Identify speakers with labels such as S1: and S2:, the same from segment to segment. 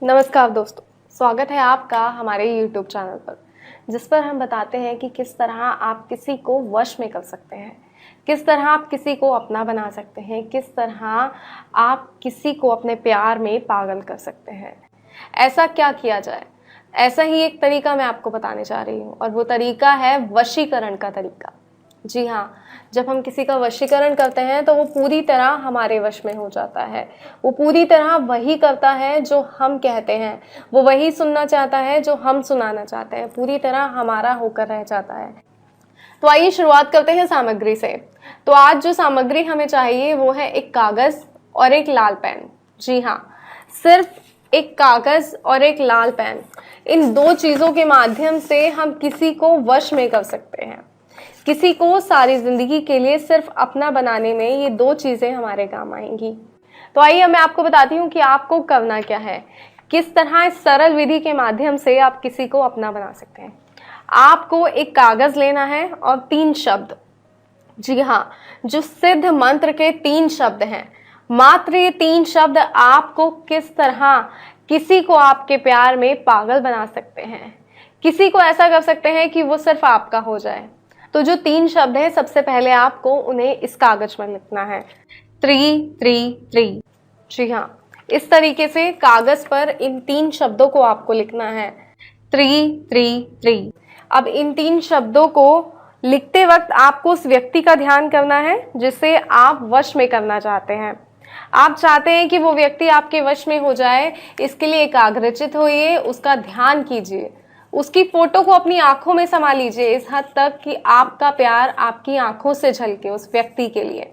S1: नमस्कार दोस्तों, स्वागत है आपका हमारे YouTube चैनल पर, जिस पर हम बताते हैं कि किस तरह आप किसी को वश में कर सकते हैं, किस तरह आप किसी को अपना बना सकते हैं, किस तरह आप किसी को अपने प्यार में पागल कर सकते हैं। ऐसा क्या किया जाए? ऐसा ही एक तरीका मैं आपको बताने जा रही हूँ और वो तरीका है वशीकरण का तरीका। जी हाँ, जब हम किसी का वशीकरण करते हैं तो वो पूरी तरह हमारे वश में हो जाता है। वो पूरी तरह वही करता है जो हम कहते हैं, वो वही सुनना चाहता है जो हम सुनाना चाहते हैं, पूरी तरह हमारा होकर रह जाता है। तो आइए शुरुआत करते हैं सामग्री से। तो आज जो सामग्री हमें चाहिए वो है एक कागज़ और एक लाल पेन। जी हाँ, सिर्फ एक कागज़ और एक लाल पेन। इन दो चीज़ों के माध्यम से हम किसी को वश में कर सकते हैं। किसी को सारी जिंदगी के लिए सिर्फ अपना बनाने में ये दो चीजें हमारे काम आएंगी। तो आइए मैं आपको बताती हूँ कि आपको करना क्या है, किस तरह इस सरल विधि के माध्यम से आप किसी को अपना बना सकते हैं। आपको एक कागज लेना है और 3 शब्द, जी हाँ, जो सिद्ध मंत्र के 3 शब्द हैं, मात्र ये 3 शब्द आपको किस तरह किसी को आपके प्यार में पागल बना सकते हैं, किसी को ऐसा कर सकते हैं कि वो सिर्फ आपका हो जाए। तो जो 3 शब्द हैं, सबसे पहले आपको उन्हें इस कागज पर लिखना है 333। जी हाँ, इस तरीके से कागज पर इन 3 शब्दों को आपको लिखना है 333। अब इन 3 शब्दों को लिखते वक्त आपको उस व्यक्ति का ध्यान करना है जिसे आप वश में करना चाहते हैं। आप चाहते हैं कि वो व्यक्ति आपके वश में हो जाए, इसके लिए एकाग्रचित होइए, उसका ध्यान कीजिए, उसकी फोटो को अपनी आंखों में समा लीजिए इस हद तक कि आपका प्यार आपकी आंखों से झलके उस व्यक्ति के लिए।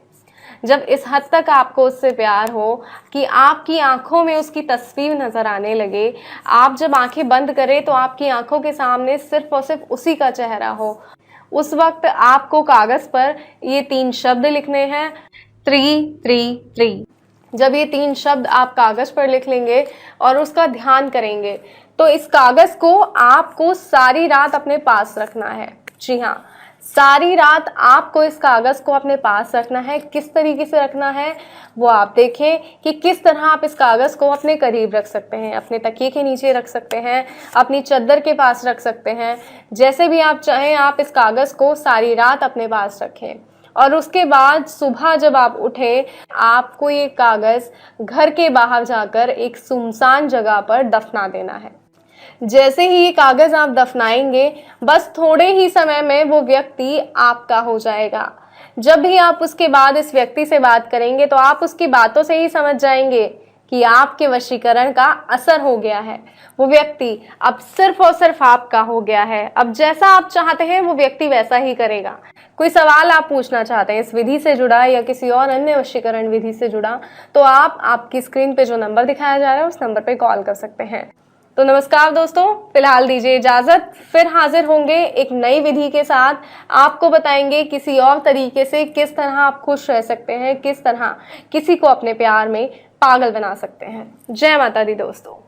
S1: जब इस हद तक आपको उससे प्यार हो कि आपकी आंखों में उसकी तस्वीर नजर आने लगे, आप जब आंखें बंद करें तो आपकी आंखों के सामने सिर्फ और सिर्फ उसी का चेहरा हो, उस वक्त आपको कागज पर ये 3 शब्द लिखने हैं 333। जब ये 3 शब्द आप कागज पर लिख लेंगे और उसका ध्यान करेंगे तो इस कागज को आपको सारी रात अपने पास रखना है। जी हाँ, सारी रात आपको इस कागज को अपने पास रखना है। किस तरीके से रखना है वो आप देखें कि किस तरह आप इस कागज को अपने करीब रख सकते हैं, अपने तकिए के नीचे रख सकते हैं, अपनी चादर के पास रख सकते हैं, जैसे भी आप चाहें आप इस कागज को सारी रात अपने पास रखें। और उसके बाद सुबह जब आप उठे, आपको ये कागज घर के बाहर जाकर एक सुनसान जगह पर दफना देना है। जैसे ही ये कागज आप दफनाएंगे, बस थोड़े ही समय में वो व्यक्ति आपका हो जाएगा। जब भी आप उसके बाद इस व्यक्ति से बात करेंगे तो आप उसकी बातों से ही समझ जाएंगे कि आपके वशीकरण का असर हो गया है। वो व्यक्ति अब सिर्फ और सिर्फ आपका हो गया है। अब जैसा आप चाहते हैं वो व्यक्ति वैसा ही करेगा। कोई सवाल आप पूछना चाहते हैं इस विधि से जुड़ा या किसी और अन्य वशीकरण विधि से जुड़ा, तो आप आपकी स्क्रीन पे जो नंबर दिखाया जा रहा है उस नंबर पे कॉल कर सकते हैं। तो नमस्कार दोस्तों, फिलहाल दीजिए इजाजत, फिर हाजिर होंगे एक नई विधि के साथ। आपको बताएंगे किसी और तरीके से किस तरह आप खुश रह सकते हैं, किस तरह किसी को अपने प्यार में पागल बना सकते हैं। जय माता दी दोस्तों।